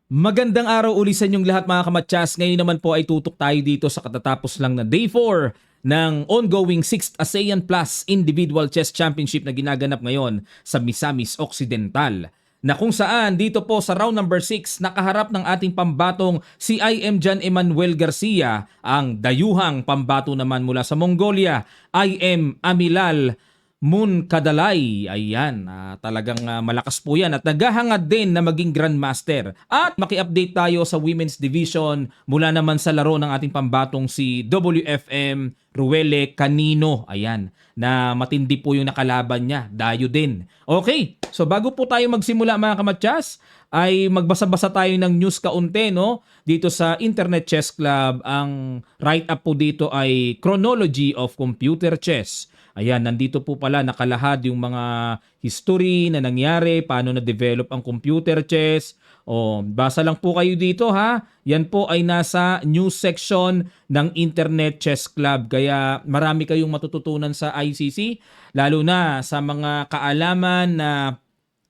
Magandang araw uli sa inyong lahat mga kamatsas. Ngayon naman po ay tutok tayo dito sa katatapos lang na Day 4 ng ongoing 6th ASEAN Plus Individual Chess Championship na ginaganap ngayon sa Misamis Occidental. Na kung saan dito po sa round number 6 nakaharap ng ating pambatong si IM Jan Emmanuel Garcia, ang dayuhang pambato naman mula sa Mongolia, IM Amilal Moon Kadalay. Ayan, talagang malakas po yan at naghahangad din na maging Grandmaster. At maki-update tayo sa Women's Division mula naman sa laro ng ating pambatong si WFM Ruele Canino. Ayan, na matindi po yung nakalaban niya. Dayo din. Okay, so bago po tayo magsimula mga kamatsas, ay magbasa-basa tayo ng news kaunti, no? Dito sa Internet Chess Club, ang write-up po dito ay Chronology of Computer Chess. Ayan, nandito po pala nakalahad yung mga history na nangyari, paano na-develop ang computer chess. O, basa lang po kayo dito ha. Yan po ay nasa news section ng Internet Chess Club. Kaya marami kayong matututunan sa ICC, lalo na sa mga kaalaman na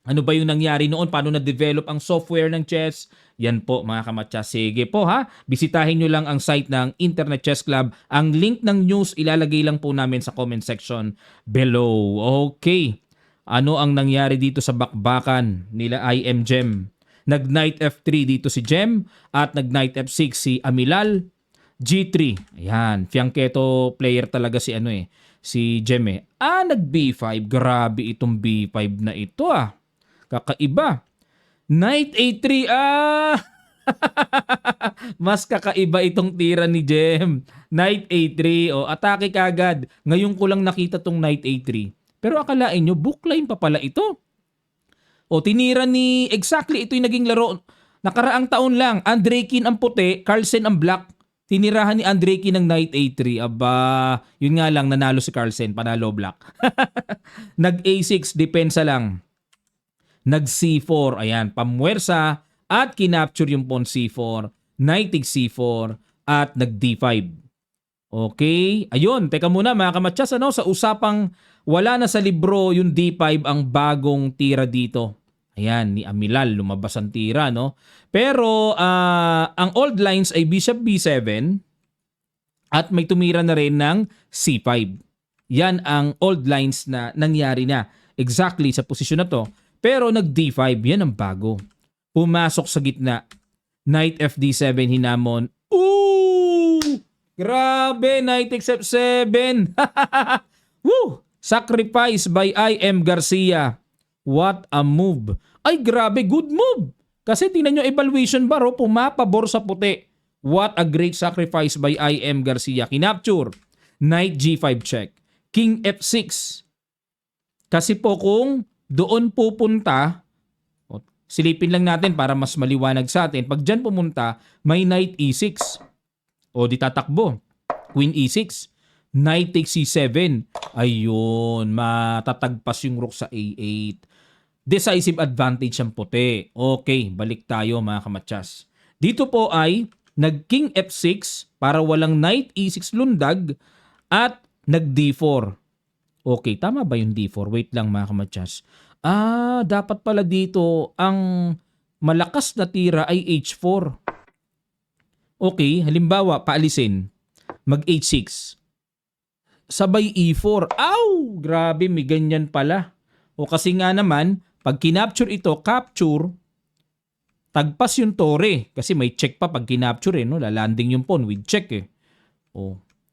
ano ba yung nangyari noon, paano na-develop ang software ng chess. Yan po mga kamatsa. Sige po ha, bisitahin nyo lang ang site ng Internet Chess Club. Ang link ng news ilalagay lang po namin sa comment section below. Okay, ano ang nangyari dito sa bakbakan nila IM Gem? Nag-knight F3 dito si Gem at nag-knight F6 si Amilal. G3, ayan, fianchetto player talaga si si Gem eh. Nag-B5, grabe itong B5 na ito kakaiba. Knight A3, mas kakaiba itong tira ni Gem. Knight A3, atake kagad. Ngayon ko lang nakita tong Knight A3. Pero akalain nyo, bookline pa pala ito. Tinira ni, exactly ito yung naging laro. Nakaraang taon lang, Andreikin ang puti, Carlsen ang black. Tinirahan ni Andreikin ng Knight A3. Aba, yun nga lang, nanalo si Carlsen, panalo black. Nag A6, depensa lang. Nag C4, ayan, pamwersa at kinapture yung pawn C4, knight takes C4 at nag D5. Okay, ayun, teka muna mga kamatsas, sa usapang wala na sa libro yung D5 ang bagong tira dito. Ayan, ni Amilal, lumabas ang tira, no? Pero ang old lines ay Bishop B7 at may tumira na rin ng C5. Yan ang old lines na nangyari na exactly sa posisyon na to. Pero nag D5, yan ang bago. Pumasok sa gitna. Knight FD7 hinamon. Ooh! Grabe, Knight takes F7. Woo! Sacrifice by IM Garcia. What a move. Ay, grabe, good move. Kasi tingnan nyo evaluation bar, pumapabor sa puti. What a great sacrifice by IM Garcia. Kinapture. Knight G5 check. King F6. Kasi po kung doon pupunta, silipin lang natin para mas maliwanag sa atin. Pag dyan pumunta, may knight E6. Di tatakbo. Queen E6. Knight takes C7. Ayun, matatagpas yung rook sa A8. Decisive advantage ang puti. Okay, balik tayo mga kamatsas. Dito po ay nag-king F6 para walang knight E6 lundag at nag-D4. Okay, tama ba yung D4? Wait lang mga kamatsas. Dapat pala dito ang malakas na tira ay H4. Okay, halimbawa, paalisin. Mag H6. Sabay E4. Aw! Grabe, may ganyan pala. Kasi nga naman, pag kinapture ito, capture, tagpas yung tore. Kasi may check pa pag kinapture no? Lalanding yung pawn with check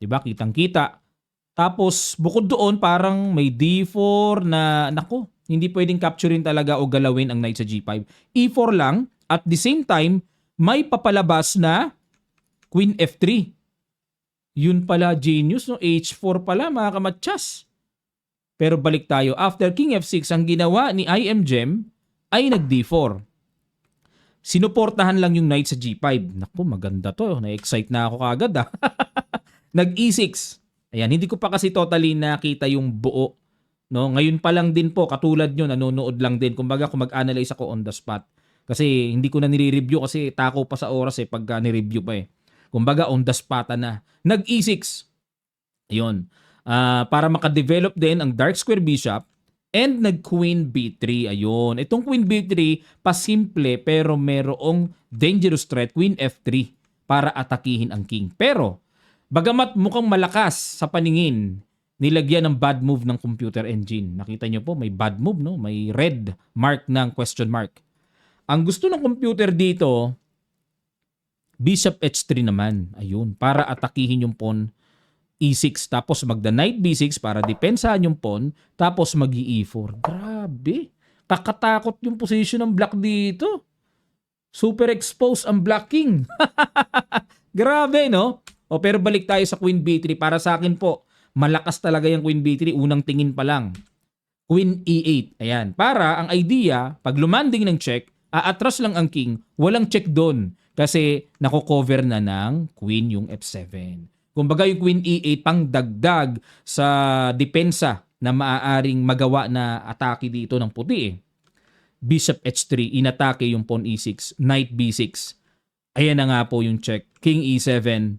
diba? Kitang-kita. Tapos, bukod doon, parang may D4 na, hindi pwedeng capturein talaga o galawin ang knight sa G5. E4 lang, at the same time, may papalabas na Queen F3. Yun pala, genius, no? H4 pala, mga kamatsas. Pero balik tayo. After King F6, ang ginawa ni IM Gem ay nag D4. Sinuportahan lang yung knight sa G5. Maganda to. Na-excite na ako kagad, Nag E6. Ayan, hindi ko pa kasi totally nakita yung buo. No? Ngayon pa lang din po, katulad nyo, nanonood lang din. Kumbaga, kung mag-analyze ako on the spot. Kasi hindi ko na nire-review kasi tako pa sa oras pagka nire-review pa Kumbaga, on the spot na. Nag-E6. Ayun. Para makadevelop din ang dark square bishop, And nag-queen b3. Ayun. Itong queen b3, pasimple pero merong dangerous threat, queen f3 para atakihin ang king. Pero, bagamat mukhang malakas sa paningin, nilagyan ng bad move ng computer engine. Nakita nyo po, may bad move, no? May red mark ng question mark. Ang gusto ng computer dito, bishop h3 naman. Ayun, para atakihin yung pawn e6. Tapos magda knight b6 para depensahan yung pawn. Tapos mag e4. Grabe. Kakatakot yung position ng black dito. Super exposed ang black king. Grabe, no? O pero balik tayo sa queen b3. Para sa akin po, malakas talaga yung queen b3. Unang tingin pa lang. Queen e8. Ayan. Para ang idea, pag lumanding ng check, aatras lang ang king, walang check doon. Kasi nako-cover na ng queen yung f7. Kumbaga yung queen e8 pang dagdag sa depensa na maaaring magawa na atake dito ng puti eh. Bishop h3, inatake yung pawn e6, knight b6. Ayan na nga po yung check. King e7.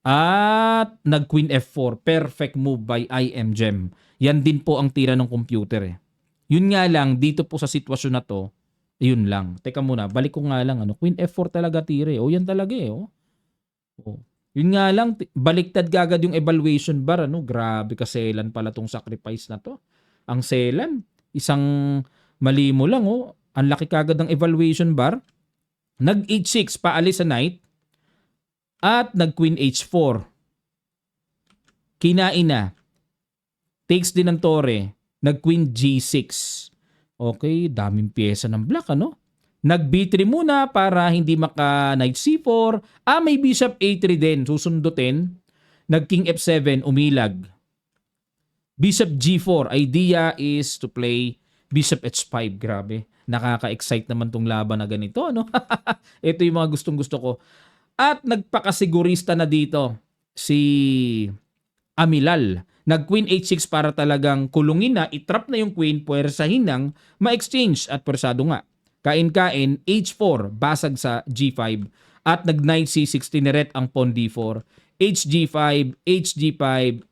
At nag-queen f4. Perfect move by IMGem. Yan din po ang tira ng computer eh. Yun nga lang, dito po sa sitwasyon na to, yun lang. Teka muna, balik ko nga lang. Queen f4 talaga tira eh. O yan talaga eh. Oh. Yun nga lang, baliktad gagad yung evaluation bar. Grabe kaselan pala tong sacrifice na to. Ang selan. Isang mali mo lang. Ang laki kagad ng evaluation bar. Nag h6, paalis sa knight. At nag queen h4. Kinain na. Takes din ng tore. Nag queen g6. Okay, daming pyesa ng black, Nag b3 muna para hindi maka knight c4. May bishop a3 din, susundutin. Nag king f7, umilag. Bishop g4, idea is to play bishop h5. Grabe, nakaka-excite naman tong laban na ganito, Ito yung mga gustong-gusto ko. At nagpakasigurista na dito si Amilal. Nag queen h6 para talagang kulungin na, itrap na yung queen, puwersahin nang ma-exchange at pwersado nga. Kain-kain, h4, basag sa g5 at nag knight c6, tineret ang pawn d4, hg5, hg5,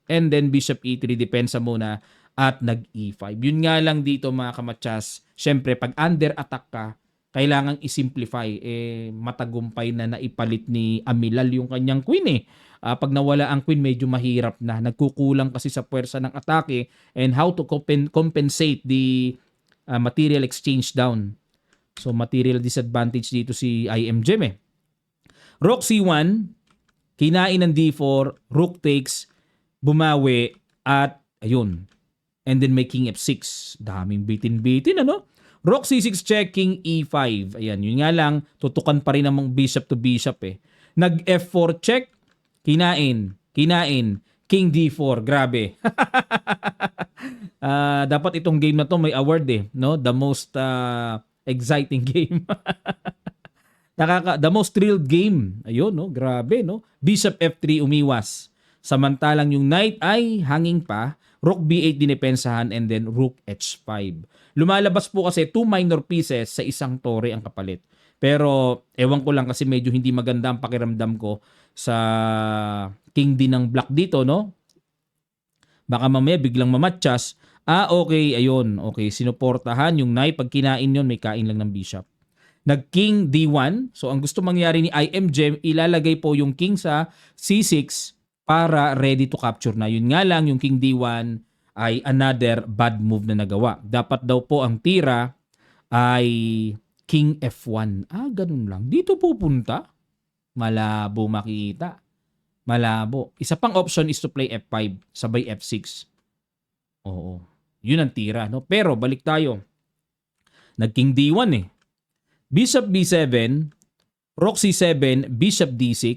and then bishop e3, depensa muna at nag e5. Yun nga lang dito mga kamatsas, syempre pag under attack ka, kailangang isimplify. Matagumpay na naipalit ni Amilal yung kanyang queen eh. Pag nawala ang queen, medyo mahirap na. Nagkukulang kasi sa puwersa ng atake and how to compensate the material exchange down. So, material disadvantage dito si IMGem eh. Rook C1, kinain ng D4, rook takes, bumawi, at ayun. And then may king F6. Daming bitin-bitin, Rook C6 check, king E5. Ayan, yun nga lang, tutukan pa rin namang bishop to bishop eh. Nag F4 check, kinain, king D4. Grabe. Dapat itong game na to may award eh, The most exciting game. The most thrilled game. Ayun, grabe, Bishop F3 umiwas. Samantalang yung knight ay hanging pa, rook B8 dinepensahan, and then rook H5. Lumalabas po kasi 2 minor pieces sa isang tore ang kapalit. Pero ewan ko lang kasi medyo hindi maganda ang pakiramdam ko sa king din ng black dito, Baka mamaya biglang mamatchas. Okay, ayun. Okay, sinuportahan yung knight. Pag kinain yun, may kain lang ng bishop. Nag-king D1. So, ang gusto mangyari ni IMGem, ilalagay po yung king sa C6 para ready to capture na. Yun nga lang, yung king D1 ay another bad move na nagawa. Dapat daw po ang tira ay king F1. Ganun lang. Dito pupunta. Malabo makita. Malabo. Isa pang option is to play F5 sabay F6. Oo. Yun ang tira, Pero balik tayo. Nag-king D1 eh. Bishop B7, rook C7, bishop D6,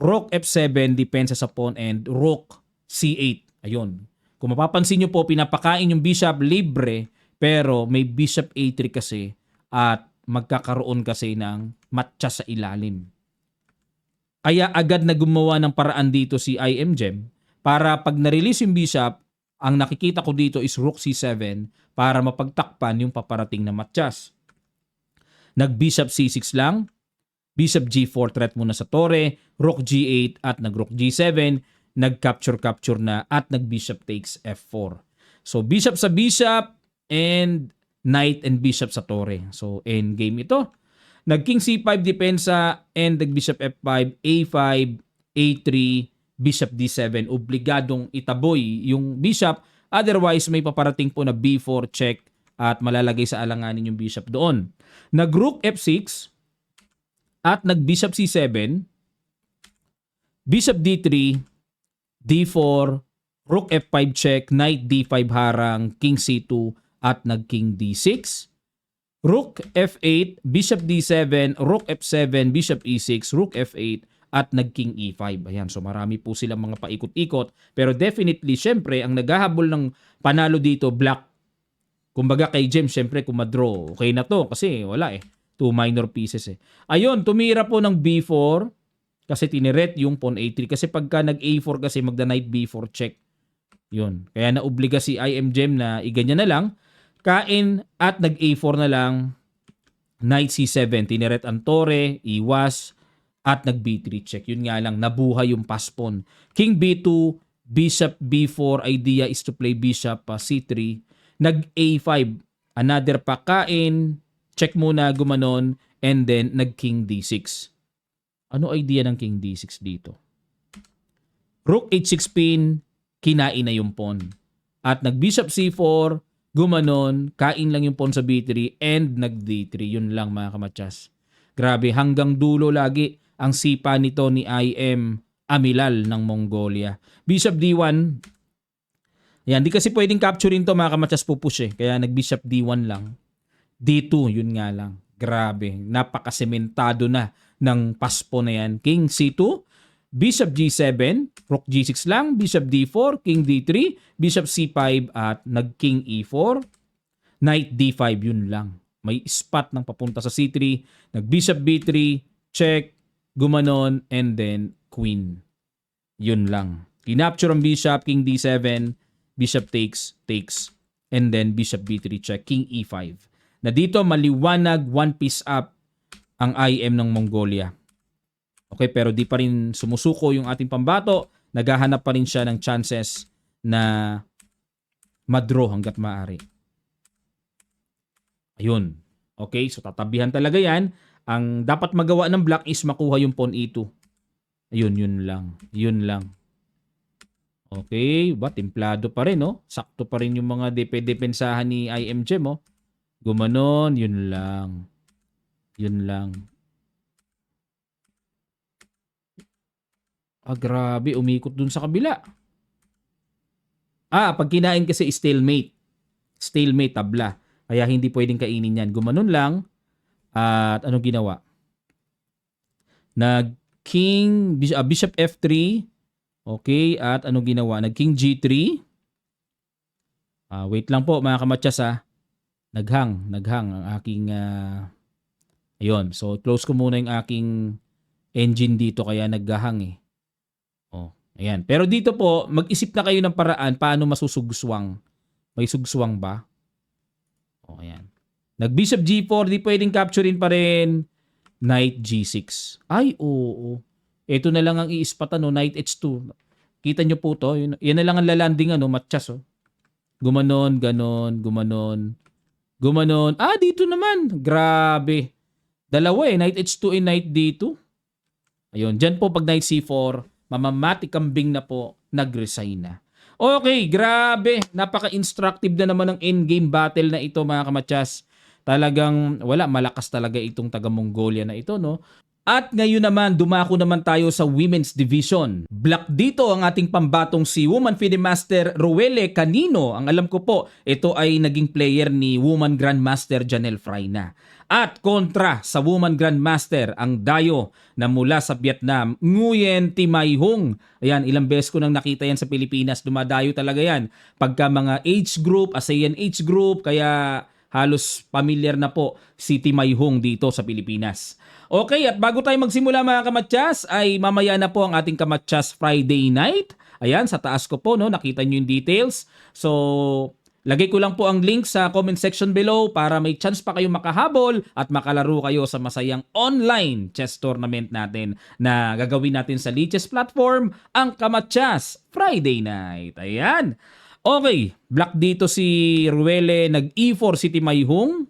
rook F7, depensa sa pawn, and rook C8. Ayun. Kung mapapansin nyo po, pinapakain yung bishop libre, pero may bishop A3 kasi at magkakaroon kasi ng matcha sa ilalim. Kaya agad na gumawa ng paraan dito si IMGem para pag na-release yung bishop, ang nakikita ko dito is rook C7 para mapagtakpan yung paparating na matchas. Nag-bishop C6 lang, bishop G4 threat muna sa tore, rook G8 at nag-rook G7, nag-capture na at nag-bishop takes F4. So bishop sa bishop and knight and bishop sa torre. So endgame ito. Nag-king c5 depensa and nag-bishop f5, a5, a3, bishop d7. Obligadong itaboy yung bishop. Otherwise, may paparating po na b4 check at malalagay sa alanganin yung bishop doon. Nag-rook f6 at nag-bishop c7, bishop d3, d4, rook f5 check, knight d5 harang, king c2 at nag-king d6. Rook f8, bishop d7, rook f7, bishop e6, rook f8, at nag-king e5. Ayan, so marami po silang mga paikot-ikot. Pero definitely, syempre, ang naghahabol ng panalo dito, black. Kumbaga kay James, syempre, kung madraw, okay na to. Kasi wala eh. 2 minor pieces eh. Ayun, tumira po ng b4 kasi tinirect yung pawn a3. Kasi pagka nag-a4 kasi magda-knight b4 check. Yun. Kaya naobliga si IM Gem na iganyan na lang. Kain at nag-A4 na lang, knight C7, tineret ang torre, iwas, at nag-B3 check. Yun nga lang, nabuhay yung pass pawn. King B2, bishop B4, idea is to play bishop C3, nag-A5, another pa kain, check muna, gumanon, and then nag-King D6. Ano idea ng King D6 dito? Rook H6 pin, kinain na yung pawn. At nag-bishop C4, gumanon, kain lang yung pawn sa B3 and nag-D3. Yun lang mga kamatsas. Grabe, hanggang dulo lagi ang sipa nito ni IM Amilal ng Mongolia. Bishop D1. Yan, di kasi pwedeng capturein to mga kamatsas, pupush eh. Kaya nag-bishop D1 lang. D2, yun nga lang. Grabe, napakasementado na ng paspo na yan. King C2, bishop G7, rook G6 lang, bishop D4, king D3, bishop C5 at nag-king E4, knight D5, yun lang. May spot ng papunta sa C3, nag-bishop B3, check, gumanon, and then queen. Yun lang. Kinapture ang bishop, king D7, bishop takes, and then bishop B3 check, king E5. Na dito maliwanag, one piece up ang IM ng Mongolia. Okay, pero di pa rin sumusuko yung ating pambato. Naghahanap pa rin siya ng chances na madraw hanggat maaari. Ayun. Okay, so tatabihan talaga yan. Ang dapat magawa ng black is makuha yung pawn e2. Ayun, yun lang. Yun lang. Okay, ba? Templado pa rin, no? Sakto pa rin yung mga depensahan ni IM Gem, oh. Gumanon, yun lang. Yun lang. Ah, grabe. Umikot dun sa kabila. Ah, pag kinain kasi stalemate. Stalemate, tabla. Kaya hindi pwedeng kainin yan. Gumanon lang. At anong ginawa? Nag-king, bishop F3. Okay, at anong ginawa? Nag-king G3. Wait lang po mga kamatsas ha. Naghang ang aking... ayun, so close ko muna yung aking engine dito kaya naghahang eh. Oh, ayan. Pero dito po, mag-isip na kayo ng paraan paano masusugswang. May sugswang ba? Oh, ayan. Nag-bishop G4, di pwedeng capturein pa rin. Knight G6. Ay, oo. Ito na lang ang i-spot, no? Knight H2. Kita nyo po to. Yan na lang ang lalanding, ano? Matchas, oh. Gumanon, ganon, gumanon. Gumanon. Ah, dito naman. Grabe. Dalawa eh. Knight H2 and Knight D2. Ayun. Dyan po pag Knight C4, mamamati kambing na po, nag-resign na. Okay, grabe. Napaka-instructive na naman ng endgame battle na ito mga kamatsas. Talagang wala, malakas talaga itong taga-Mongolia na ito, no? At ngayon naman, dumako naman tayo sa Women's Division. Black dito ang ating pambatong si Woman FIDE Master Ruele Canino. Ang alam ko po, ito ay naging player ni Woman Grandmaster Janelle Fraina. At kontra sa Woman Grandmaster, ang dayo na mula sa Vietnam, Nguyen Thi Mai Hung. Ayan, ilang beses ko nang nakita yan sa Pilipinas. Dumadayo talaga yan. Pagka mga age group, ASEAN age group, kaya halos familiar na po si Thi Mai Hung dito sa Pilipinas. Okay, at bago tayo magsimula mga kamatsas, ay mamaya na po ang ating Kamatsas Friday night. Ayan, sa taas ko po, no, nakita nyo yung details. So, lagay ko lang po ang link sa comment section below para may chance pa kayo makahabol at makalaro kayo sa masayang online chess tournament natin na gagawin natin sa Lichess platform, ang Kamatsas Friday night. Ayan. Okay, black dito si Ruele, nag E4 si Timayhong,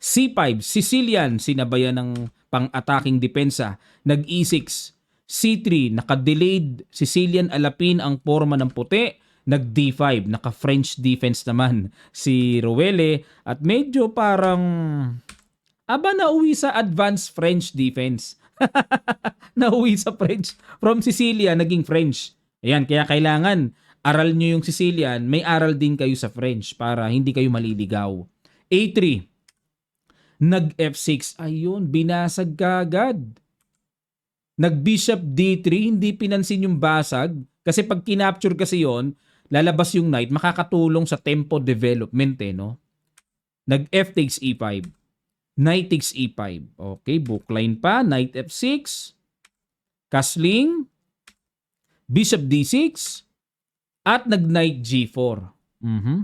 C5 Sicilian, sinabayan ng pang-attacking depensa, nag E6, C3 naka-delayed Sicilian alapin ang forma ng puti, nag D5 naka-French defense naman si Ruele at medyo parang nauwi sa advanced French defense. Nauwi sa French. From Sicilia, naging French. Ayan, kaya kailangan aral nyo yung Sicilian, may aral din kayo sa French para hindi kayo maliligaw. A3. Nag F6. Ayun, binasag kagad. Nag Bishop D3, hindi pinansin yung basag. Kasi pag kinapture kasi yon, lalabas yung knight, makakatulong sa tempo development no? Nag F takes E5. Knight takes E5. Okay, bookline pa. Knight F6. Castling. Bishop D6. At nag-Knight G4.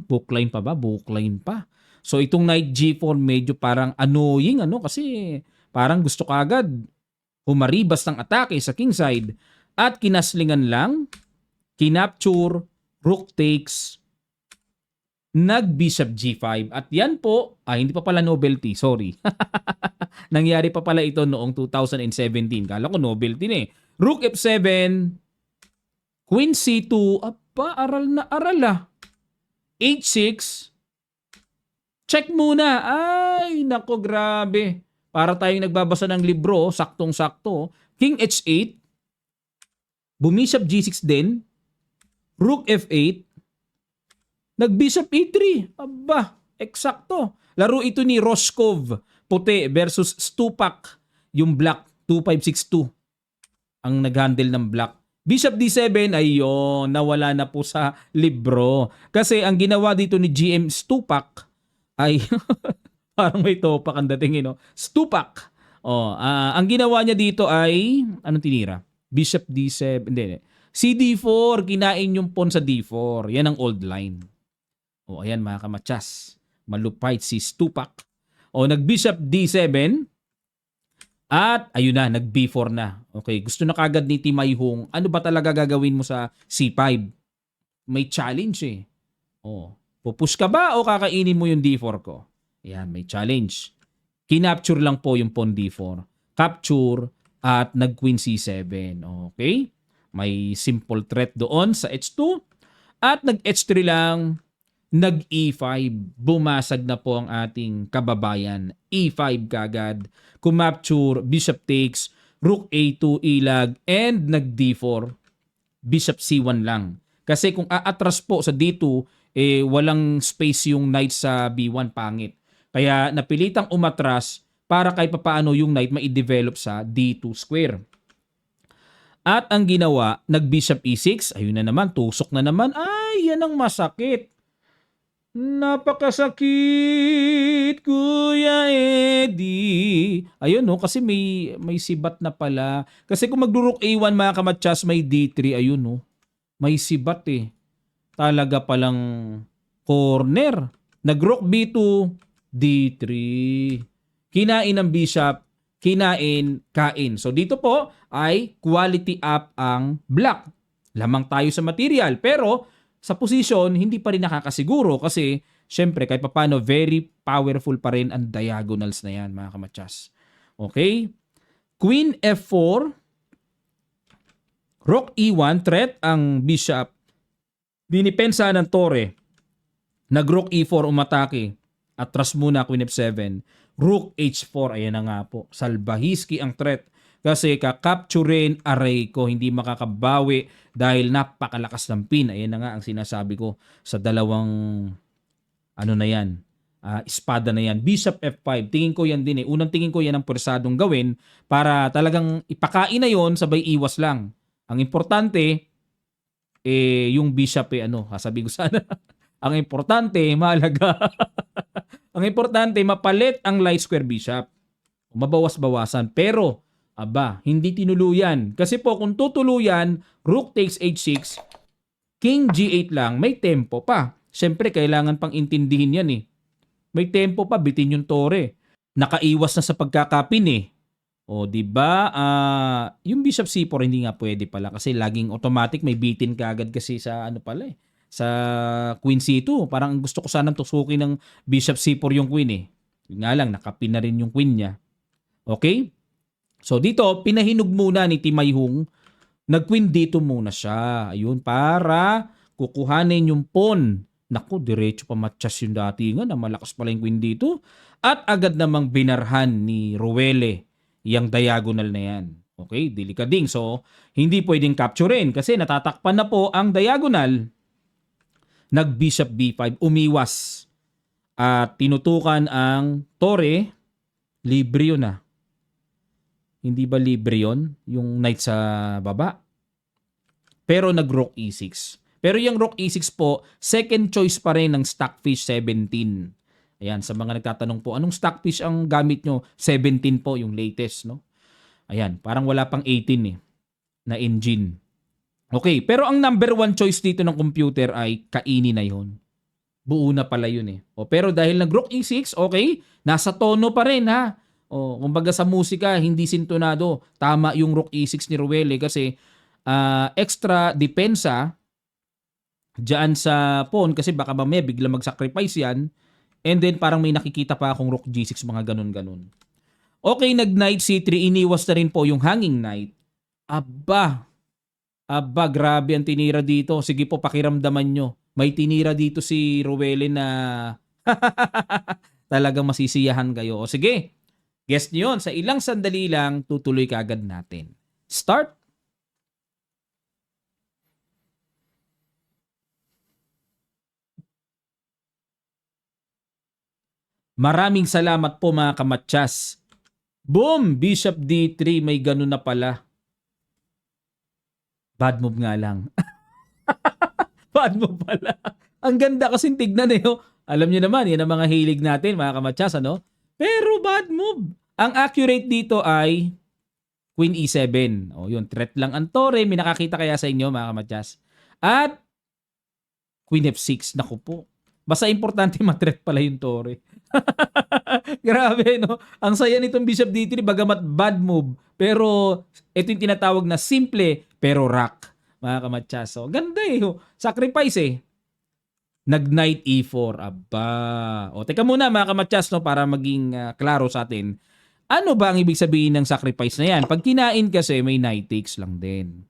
Bookline pa ba? Bookline pa. So itong Knight G4 medyo parang annoying kasi parang gusto kagad humaribas ng atake sa kingside at kinaslingan lang, kinapture, rook takes, nag-bishop G5 at yan po, hindi pa pala novelty, sorry. Nangyari pa pala ito noong 2017. Kala ko novelty na Rook F7, Queen C2, aral na aral H6, check muna. Ay, nako grabe. Para tayong nagbabasa ng libro, saktong-sakto. King H8, Bumishop G6 din, Rook F8, nag-Bishop E3. Aba, eksakto. Laro ito ni Roscoe, puti versus Stupak, yung black, 2562. Ang nag-handle ng black. Bishop D7, ayun, nawala na po sa libro. Kasi ang ginawa dito ni GM Stupak ay, parang may topak ang dating Stupak. Ang ginawa niya dito ay, anong tinira? Bishop D7, hindi. CD4, kinain yung pawn sa D4. Yan ang old line. Ayan mga kamatsas. Malupait si Stupak. Nag-Bishop D7. At ayun na, nag-B4 na. Okay, gusto na kagad ni Timayhong, ano ba talaga gagawin mo sa C5? May challenge pupush ka ba o kakainin mo yung D4 ko? Ayan, may challenge. Kinapture lang po yung pawn D4. Capture at nag-Queen C7. Okay? May simple threat doon sa H2. At nag-H3 lang, nag-E5. Bumasag na po ang ating kababayan. E5 kagad. Kumapture, Bishop takes, Rook A2 ilag, and nag-D4. Bishop C1 lang. Kasi kung aatras po sa D2, walang space yung knight sa B1, pangit. Kaya napilitang umatras para kahit papaano yung knight mai-develop sa D2 square. At ang ginawa, nag-Bishop E6, ayun na naman, tusok na naman. Ay, yan ang masakit. Napakasakit, Kuya Eddie. Ayun kasi may sibat na pala. Kasi kung magdurok A1 mga kamatsas, may D3, ayun may sibat Talaga palang corner. Nag-rook B2, D3. Kinain ng bishop, kain. So dito po ay quality up ang black. Lamang tayo sa material, pero sa position, hindi pa rin nakakasiguro kasi syempre kahit papano very powerful pa rin ang diagonals na yan mga kamatsas. Okay? Queen F4, Rook E1, threat ang bishop. Dinipensa ng tore. Nag-Rook E4, umatake. Atras muna, Queen F7. Rook H4, ayan na nga po. Salbahiski ang threat. Kasi kakapturin array ko, hindi makakabawi dahil napakalakas ng pin. Ayan na nga ang sinasabi ko sa dalawang espada na yan. Bishop F5, tingin ko yan din Unang tingin ko yan ang pwersadong gawin para talagang ipakain na yon, sabay iwas lang. Ang importante, yung bishop sabi ko sana. Ang importante, mahalaga. Ang importante, mapalit ang light square bishop. Mabawas-bawasan. Pero, hindi tinuluyan. Kasi po, kung tutuluyan, Rook takes H6, King G8 lang, may tempo pa. Siyempre, kailangan pang intindihin yan May tempo pa, bitin yung tore. Nakaiwas na sa pagkakapin diba? Yung Bishop C4 hindi nga pwede pala kasi laging automatic may bitin kaagad kasi sa sa Queen C2. Parang gusto ko sanang tusukin ng Bishop C4 yung Queen eh. Yun nga lang, nakapin na rin yung Queen niya. Okay? So dito, pinahinog muna ni Timay Hung. Nag-Queen dito muna siya. Ayun, para kukuhanin yung pawn. Naku, diretso pa matchas yung datingan na malakas pala yung Queen dito. At agad namang binarhan ni Ruele yung diagonal na yan. Okay, delikading. So, hindi pwedeng capturein kasi natatakpan na po ang diagonal. Nag-Bishop B5, umiwas. At tinutukan ang Torre. Libre yun ah. Hindi ba libre yun? Yung knight sa baba. Pero nag-Rook E6. Pero yung Rook E6 po, second choice pa rin ng Stockfish 17. Ayan, sa mga nagtatanong po, anong Stockfish ang gamit nyo? 17 po, yung latest, no? Ayan, parang wala pang 18 eh, na engine. Okay, pero ang number one choice dito ng computer ay kainin na yun. Buo na pala yun eh. Pero dahil nag-Rook E6, okay, nasa tono pa rin ha. Kumbaga sa musika, hindi sintonado. Tama yung Rook E6 ni Ruele kasi extra depensa dyan sa pawn kasi baka mamaya bigla mag-sacrifice yan. And then parang may nakikita pa akong Rook G6, mga ganun-ganun. Okay, nag-Knight C3, iniwas na rin po yung hanging knight. Aba, grabe ang tinira dito. Sige po, pakiramdaman nyo. May tinira dito si Ruele na talagang masisiyahan kayo. O sige, guess nyo yun. Sa ilang sandali lang, tutuloy kaagad natin. Start! Maraming salamat po mga kamatsas. Boom! Bishop D3, may ganun na pala. Bad move nga lang. Bad move pala. Ang ganda kasing tignan eh. Alam niyo naman, yan ang mga hilig natin, mga kamatsas, ano? Pero bad move. Ang accurate dito ay Queen E7. Yun, threat lang ang Torre. May nakakita kaya sa inyo, mga kamatsas. At Queen F6. Naku po. Basta importante ma-threat pala yung Torre. Grabe, no? Ang saya nitong Bishop D3, bagamat bad move. Pero ito yung tinatawag na simple pero rock, mga kamatsas. So, ganda eh. Sacrifice eh. Nag-Knight E4. Aba. Teka muna mga kamatsas, no, para maging klaro sa atin. Ano ba ang ibig sabihin ng sacrifice na yan? Pag kinain kasi, may knight takes lang din.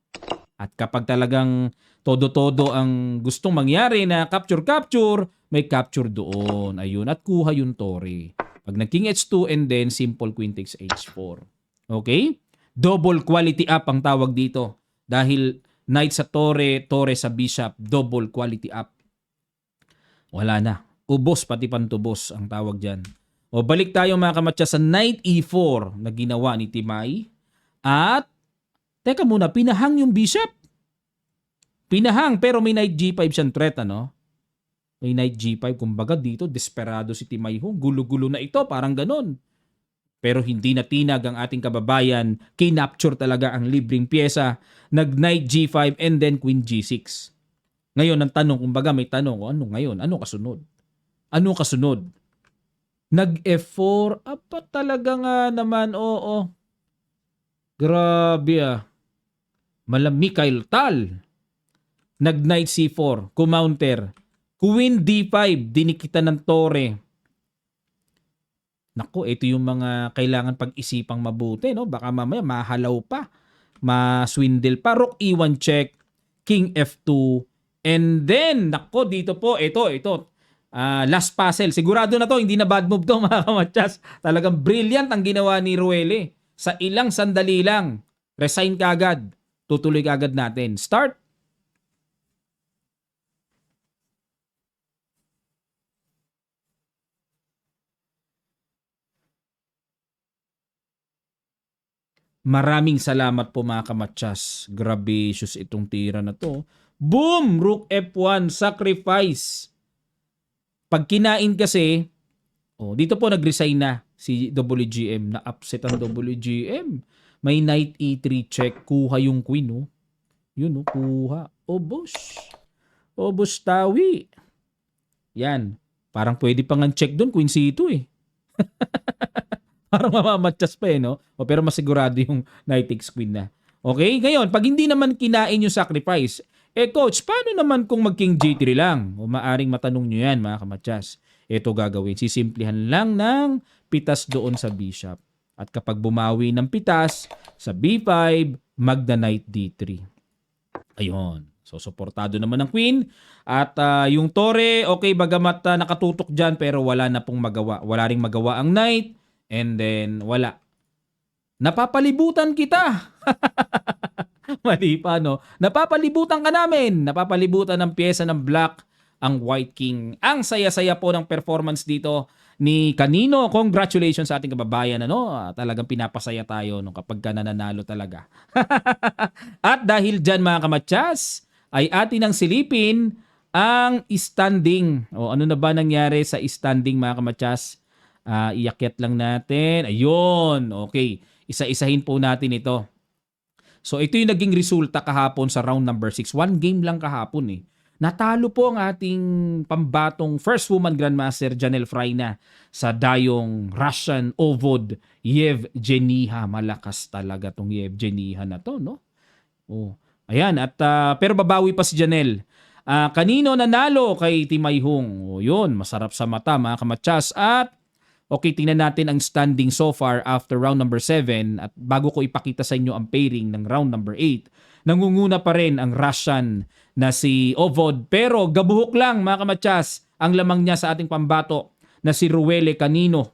At kapag talagang todo-todo ang gustong mangyari na capture-capture, may capture doon. Ayun. At kuha yung Torre. Pag nag-King H2 and then simple Queen takes H4. Okay? Double quality up ang tawag dito. Dahil knight sa Torre, Torre sa Bishop, double quality up. Wala na. Ubos pati pantubos ang tawag dyan. Balik tayo mga kamatsa sa Knight E4 na ginawa ni Timay. At, teka muna, pinahang yung Bishop. Pinahang, pero may Knight G5 siyang threat, ano? May Knight G5, kumbaga dito, desperado si Timay Hung. Gulo-gulo na ito, parang ganon. Pero hindi natinag ang ating kababayan. Kinapture talaga ang libreng pyesa. Nag-Knight G5 and then Queen G6. Ngayon, ang tanong, kumbaga may tanong, ano ngayon? Ano kasunod? Ano kasunod? Nag-F4. Apa talaga nga naman, oo. Grabe ah. Mikhail Tal. Nag-Knight C4. Kumounter. Queen D5. Dinikita ng Torre. Naku, ito yung mga kailangan pag-isipang mabuti, no? Baka mamaya mahalaw pa. Maswindle pa. Rook E1 check. King F2. And then, naku, dito po, ito. Last puzzle. Sigurado na to, hindi na bad move to mga kamatsas. Talagang brilliant ang ginawa ni Ruele. Sa ilang sandali lang, resign kagad. Tutuloy kagad natin. Start. Maraming salamat po mga kamatsas. Gracious itong tira na to. Boom! Rook F1, sacrifice. Pag kinain kasi, dito po nag-resign na si WGM. Na-upset ang WGM. May Knight E3 check. Kuha yung Queen, oh. Yun, oh, kuha. Obos. Obos tawi. Yan. Parang pwede pang check doon, Queen C2 eh. Parang mamamatchas pa eh, no? Pero masigurado yung Knight takes Queen na. Okay? Ngayon, pag hindi naman kinain yung sacrifice, Coach, paano naman kung mag-king G3 lang? O maaring matanong nyo yan mga kamatsas. Ito gagawin. Sisimplihan lang ng pitas doon sa bishop. At kapag bumawi ng pitas sa B5, magda knight D3. Ayun. So, suportado naman ng queen. At yung tore, okay, bagamat nakatutok dyan, pero wala na pong magawa. Wala ring magawa ang knight. And then, wala. Napapalibutan kita. Mali pa, no? Napapalibutan ka namin. Napapalibutan ng pyesa ng black ang white king. Ang saya-saya po ng performance dito ni Kanino. Congratulations sa ating kababayan. Ano? Talagang pinapasaya tayo no, kapag ka nananalo talaga. At dahil dyan mga kamatsas, ay atin ang silipin ang standing. O ano na ba nangyari sa standing mga kamatsas? Iakyat lang natin. Ayun. Okay. Isa-isahin po natin ito. So ito yung naging resulta kahapon sa round number 6. One game lang kahapon eh. Natalo po ang ating pambatong first woman grandmaster Janelle Freina sa dayong Russian Ovod Yevgeniya. Malakas talaga tong Yevgeniya na to, no? Oh. Ayan, at pero babawi pa si Janelle. Kanino nanalo kay Timay Hung? O yun, masarap sa mata mga kamatsas. At okay, tingnan natin ang standing so far after round number 7 at bago ko ipakita sa inyo ang pairing ng round number 8, nangunguna pa rin ang Russian na si Ovod pero gabuhok lang mga kamatsas ang lamang niya sa ating pambato na si Ruele Canino.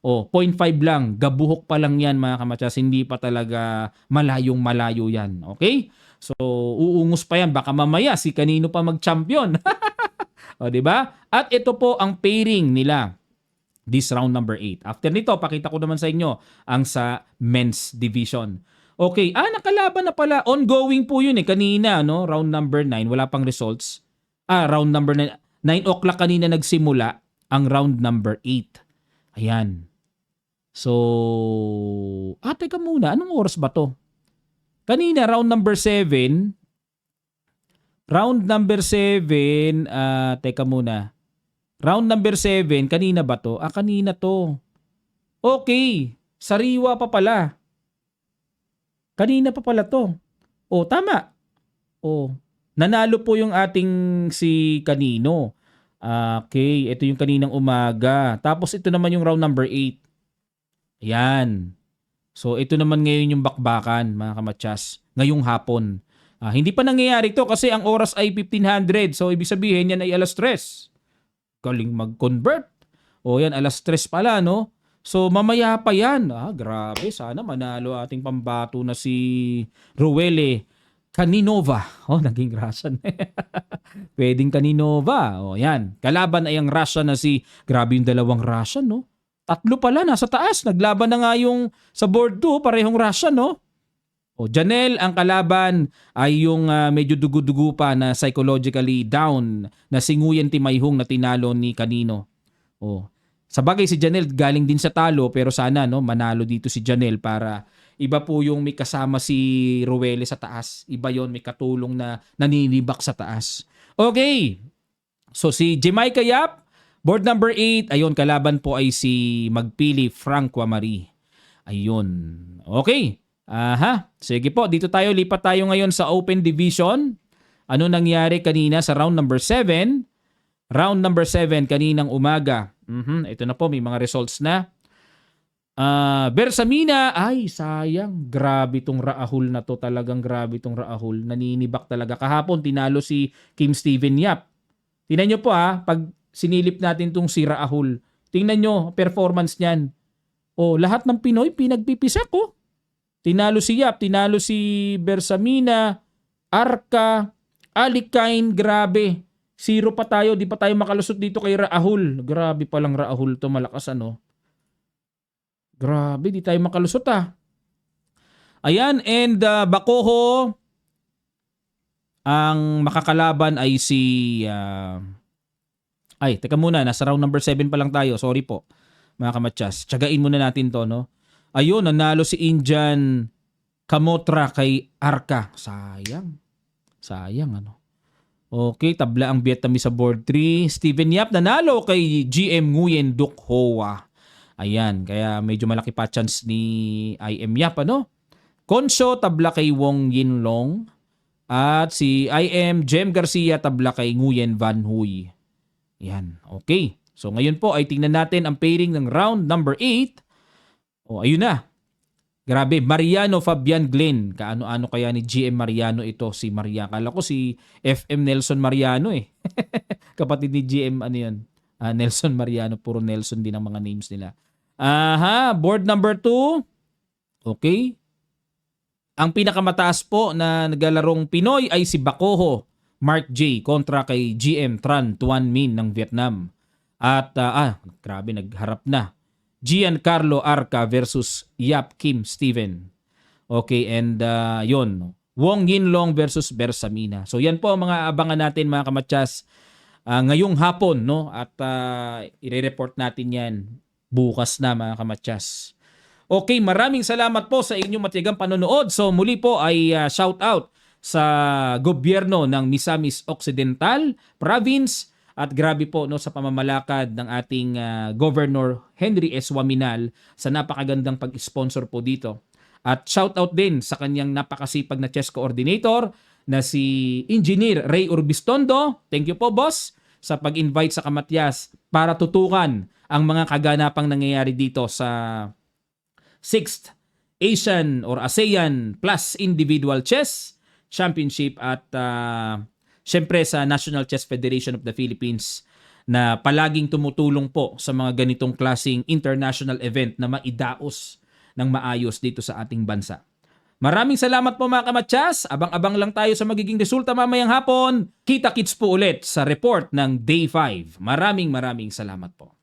0.5 lang, gabuhok pa lang yan mga kamatsas, hindi pa talaga malayong malayo yan. Okay? So, uungos pa yan, baka mamaya si Canino pa mag-champion. O, diba? At ito po ang pairing nila. This round number 8. After nito, pakita ko naman sa inyo ang sa men's division. Okay, nakalaban na pala. Ongoing po yun kanina, no? Round number 9, wala pang results. Round number 9. 9 o'clock kanina nagsimula ang round number 8. Ayan. So, teka muna. Anong oras ba to? Kanina, round number 7. Round number 7, teka muna. Round number 7, kanina ba to? Kanina to. Okay, sariwa pa pala. Kanina pa pala to. Tama. Nanalo po yung ating si Kanino. Okay, ito yung kaninang umaga. Tapos ito naman yung round number 8. Ayan. So ito naman ngayon yung bakbakan, mga kamatsas. Ngayong hapon. Hindi pa nangyayari to kasi ang oras ay 1500. So ibig sabihin yan ay alas 3. Galing mag-convert. Yan, alas 3 pala, no? So, mamaya pa yan. Grabe. Sana manalo ating pambato na si Ruele Caninova. Naging Russian. Pwedeng Caninova. Yan. Kalaban ay ang Russian na si... Grabe yung dalawang Russian, no? 3 pala, nasa taas. Naglaban na nga yung sa board 2, parehong Russian, no? Janelle, ang kalaban ay yung medyo dugu-dugu pa na psychologically down na si Nguyen Timayhung na tinalo ni Kanino. Sa bagay si Janelle galing din sa talo pero sana no manalo dito si Janelle para iba po yung may kasama si Ruele sa taas. Iba yon, may katulong na naninibak sa taas. Okay. So si Jamaica Yap, board number 8, ayun kalaban po ay si Magpili Francois Marie. Ayun. Okay. Sige po, dito tayo, lipat tayo ngayon sa Open Division. Ano nangyari kanina sa round number 7? Round number 7, kaninang umaga. Ito na po, may mga results na. Bersamina, ay sayang. Grabe tong Raahul na to, talagang grabe tong Raahul. Naninibak talaga. Kahapon, tinalo si Kim Steven Yap. Tingnan nyo po pag sinilip natin tong si Raahul. Tingnan nyo, performance niyan. Lahat ng Pinoy, pinagpipisak Tinalo si Yap, tinalo si Bersamina, Arca, Alikain, grabe. 0 pa tayo, di pa tayo makalusot dito kay Raahul. Grabe palang Raahul to, malakas Grabe, di tayo makalusot Ayan, and Bacoho, ang makakalaban ay si... teka muna, nasa round number 7 pa lang tayo. Sorry po, mga kamatsas. Tiyagain muna natin to, no? Ayun, nanalo si Indian Kamotra kay Arca. Sayang. Okay, tabla ang Vietnamese sa board 3. Steven Yap nanalo kay GM Nguyen Duc Hoa. Ayan, kaya medyo malaki pa chance ni IM Yap, Consyo, tabla kay Wong Yinlong. At si IM Jem Garcia tabla kay Nguyen Van Huy. Yan, okay. So ngayon po ay tingnan natin ang pairing ng round number 8. O ayun na. Grabe, Mariano Fabian Glenn. Kaano-ano kaya ni GM Mariano ito si Maria? Kala ko si FM Nelson Mariano eh. Kapatid ni GM ano yun? Nelson Mariano. Puro Nelson din ang mga names nila. Aha, board number 2. Okay. Ang pinakamataas po na naglalarong Pinoy ay si Bacoho Mark J kontra kay GM Tran Tuan Min ng Vietnam. At grabe nagharap na. Giancarlo Arca versus Yap Kim Steven. Okay, and yon. Wong Yinlong versus Bersamina. So yan po ang mga abangan natin mga kamatsas ngayong hapon, no? At i-report natin yan bukas na mga kamatsas. Okay, maraming salamat po sa inyong matiyagang panonood. So muli po ay shout out sa gobyerno ng Misamis Occidental Province at grabe po no sa pamamalakad ng ating Governor Henry S. Waminal sa napakagandang pag-sponsor po dito. At shout out din sa kanyang napakasipag na chess coordinator na si Engineer Ray Urbistondo. Thank you po boss sa pag-invite sa Kamatyas para tutukan ang mga kaganapang nangyayari dito sa 6th Asian or ASEAN Plus Individual Chess Championship at syempre sa National Chess Federation of the Philippines na palaging tumutulong po sa mga ganitong klaseng international event na maidaos ng maayos dito sa ating bansa. Maraming salamat po mga kamatsas. Abang-abang lang tayo sa magiging resulta mamayang hapon. Kita-kits po ulit sa report ng Day 5. Maraming salamat po.